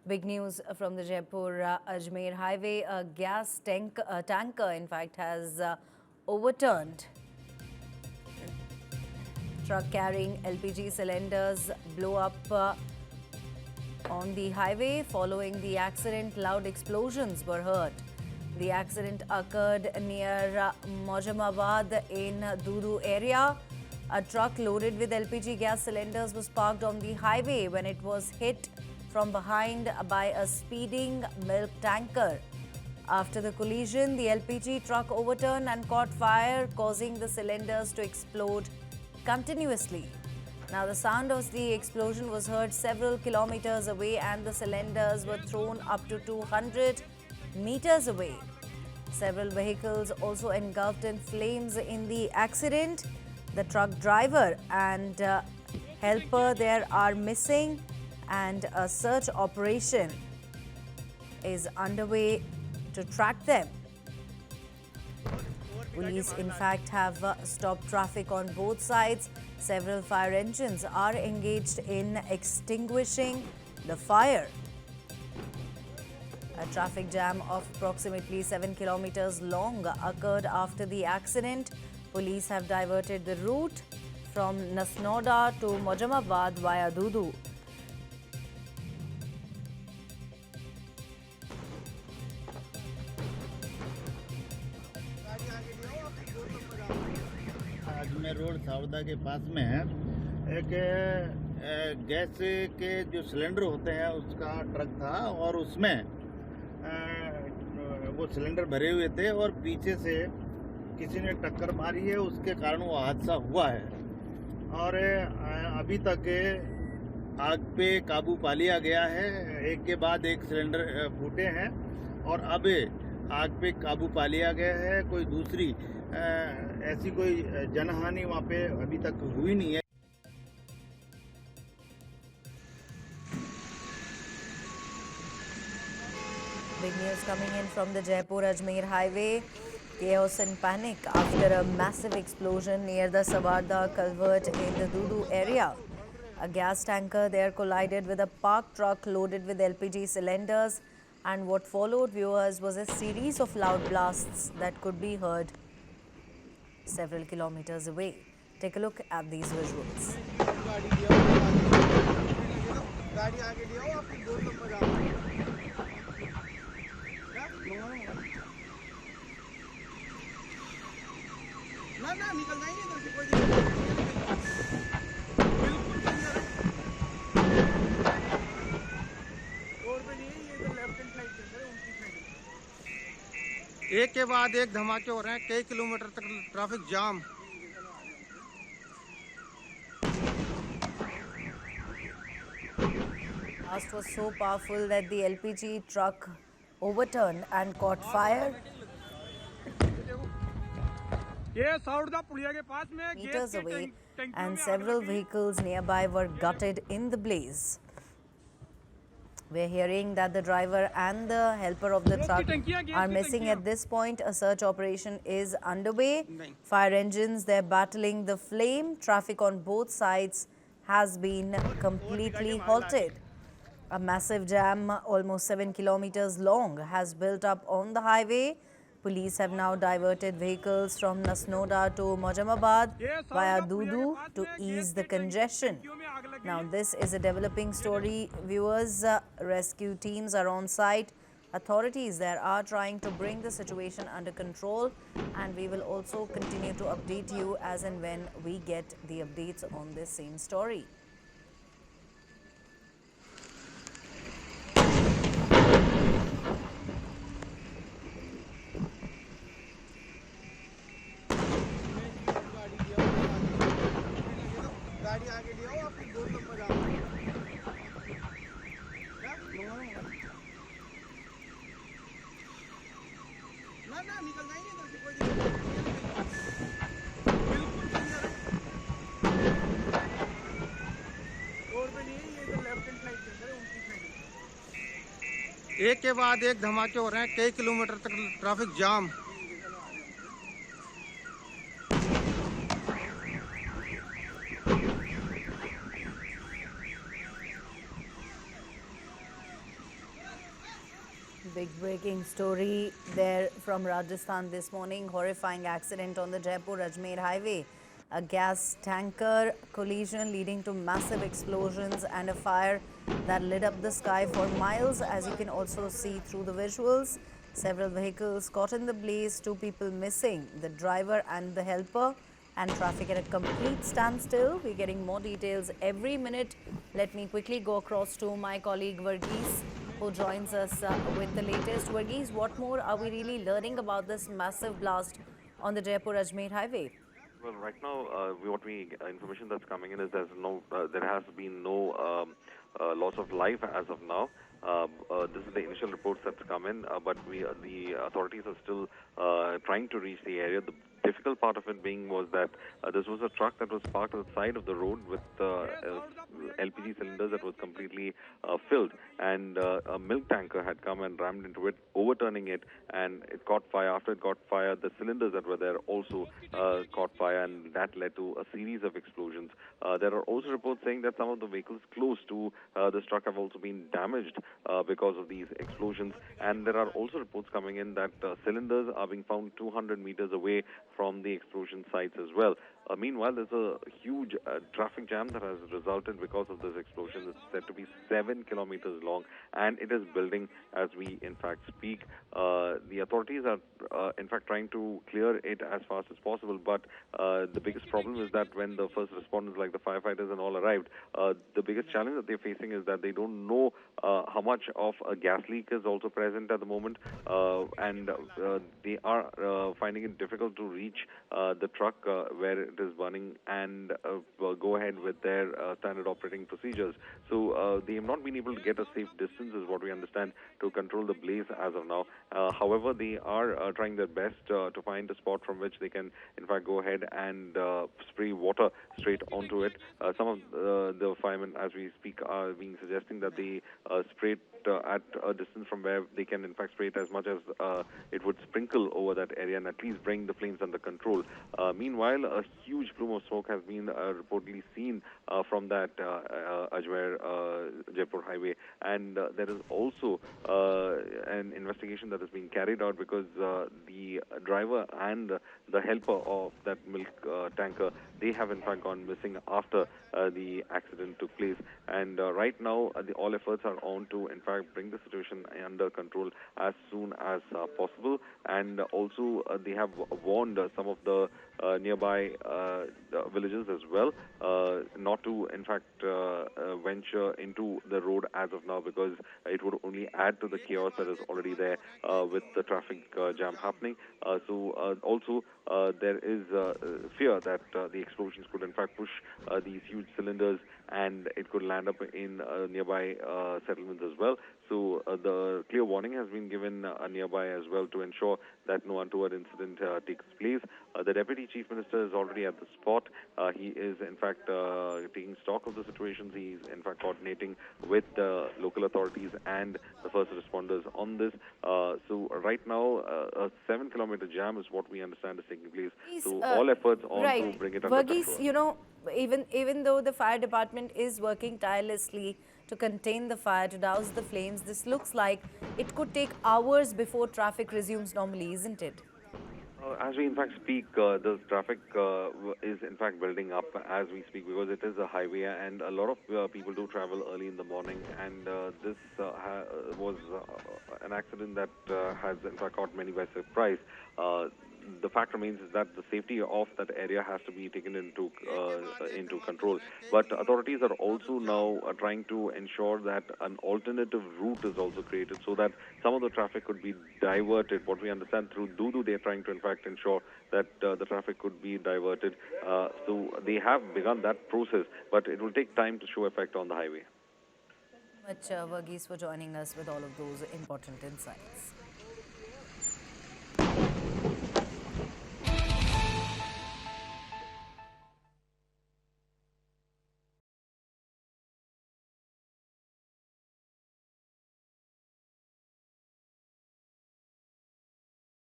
Big news from the Jaipur-Ajmer Highway. A gas tanker, in fact, has overturned. Truck carrying LPG cylinders blew up on the highway. Following the accident, loud explosions were heard. The accident occurred near Mojamabad in Dudu area. A truck loaded with LPG gas cylinders was parked on the highway when it was hit from behind by a speeding milk tanker. After the collision, the LPG truck overturned and caught fire, causing the cylinders to explode continuously. Now, the sound of the explosion was heard several kilometers away and the cylinders were thrown up to 200 meters away. Several vehicles also engulfed in flames in the accident. The truck driver and helper there are missing, and a search operation is underway to track them. Police, in fact, have stopped traffic on both sides. Several fire engines are engaged in extinguishing the fire. A traffic jam of approximately 7 kilometers long occurred after the accident. Police have diverted the route from Nasnoda to Mojamabad via Dudu. Ajmer road Savarda के पास में है। एक gas के जो cylinder होते हैं उसका truck था और उसमें वो सिलेंडर भरे हुए थे और पीछे से किसी ने टक्कर मारी है, उसके कारण वो हादसा हुआ है। और अभी तक आग पे काबू पा लिया गया है। एक के बाद एक सिलेंडर फूटे हैं और अब आग पे काबू पा लिया गया है। कोई दूसरी ऐसी कोई जनहानि वहाँ पे अभी तक हुई नहीं है। Big news coming in from the Jaipur-Ajmer Highway. Chaos and panic after a massive explosion near the Sawarda culvert in the Dudu area. A gas tanker there collided with a parked truck loaded with LPG cylinders, and what followed, viewers, was a series of loud blasts that could be heard several kilometers away. Take a look at these visuals. एक के बाद एक धमाके हो रहे हैं, कई kilometre तक traffic jam. Blast was so powerful that the LPG truck overturned and caught fire. ये सावरदा पुलिया के पास में Meters away, and several vehicles nearby were gutted in the blaze. We're hearing that the driver and the helper of the truck are missing at this point. A search operation is underway. Fire engines, they're battling the flame. Traffic on both sides has been completely halted. A massive jam, almost 7 kilometers long, has built up on the highway. Police have now diverted vehicles from Nasnoda to Mojamabad via Dudu to ease the congestion. Now, this is a developing story, viewers. Rescue teams are on site. Authorities there are trying to bring the situation under control, and we will also continue to update you as and when we get the updates on this same story. एक के बाद एक धमाके हो रहे हैं, कई kilometre तक traffic jam. Big breaking story there from Rajasthan this morning. Horrifying accident on the Jaipur-Ajmer Highway. A gas tanker collision leading to massive explosions and a fire that lit up the sky for miles, as you can also see through the visuals. Several vehicles caught in the blaze, 2 people missing, the driver and the helper, and traffic at a complete standstill. We're getting more details every minute. Let me quickly go across to my colleague Verghese, who joins us with the latest. Verghese, what more are we really learning about this massive blast on the Jaipur-Ajmer Highway? Well, right now, information that's coming in is there has been no loss of life as of now. This is the initial reports that's come in, but the authorities are still trying to reach the area. The difficult part of it being was that this was a truck that was parked at the side of the road with LPG cylinders that was completely filled, and a milk tanker had come and rammed into it, overturning it, and it caught fire. After it caught fire, the cylinders that were there also caught fire, and that led to a series of explosions. There are also reports saying that some of the vehicles close to this truck have also been damaged because of these explosions, and there are also reports coming in that cylinders are being found 200 meters away from the explosion sites as well. Meanwhile, there's a huge traffic jam that has resulted because of this explosion. It's said to be 7 kilometers long, and it is building as we, in fact, speak. The authorities are, in fact, trying to clear it as fast as possible, but the biggest problem is that when the first responders, like the firefighters and all, arrived, the biggest challenge that they're facing is that they don't know how much of a gas leak is also present at the moment, and they are finding it difficult to reach the truck where it is burning and go ahead with their standard operating procedures. So they have not been able to get a safe distance, is what we understand, to control the blaze as of now. However, they are trying their best to find a spot from which they can, in fact, go ahead and spray water straight onto it. Some of the firemen, as we speak, are being suggesting that they spray it at a distance from where they can, in fact, spray it as much as it would sprinkle over that area and at least bring the flames under control. Meanwhile, a huge plume of smoke has been reportedly seen from that Jaipur highway, and there is also an investigation that is being carried out because the driver and the helper of that milk tanker, they have in fact gone missing after the accident took place. And right now, all efforts are on to, in fact, bring the situation under control as soon as possible. And also, they have warned some of the nearby villages as well not to, in fact, venture into the road as of now, because it would only add to the chaos that is already there with the traffic jam happening. Also, there is fear that the explosions could, in fact, push these huge cylinders and it could land up in nearby settlements as well. So the clear warning has been given nearby as well to ensure that no untoward incident takes place. The Deputy Chief Minister is already at the spot. He is, in fact, taking stock of the situations. He is, in fact, coordinating with the local authorities and the first responders on this. So right now, a 7-kilometer jam is what we understand is taking place. So all efforts on to bring it under control. You know, even though the fire department is working tirelessly to contain the fire, to douse the flames, this looks like it could take hours before traffic resumes normally, isn't it? As we in fact speak, the traffic is in fact building up as we speak, because it is a highway and a lot of people do travel early in the morning, and this was an accident that has in fact caught many by surprise. The fact remains is that the safety of that area has to be taken into control. But authorities are also now trying to ensure that an alternative route is also created so that some of the traffic could be diverted. What we understand through Dudu, they are trying to in fact ensure that the traffic could be diverted. So they have begun that process, but it will take time to show effect on the highway. Thank you much, Verghese, for joining us with all of those important insights.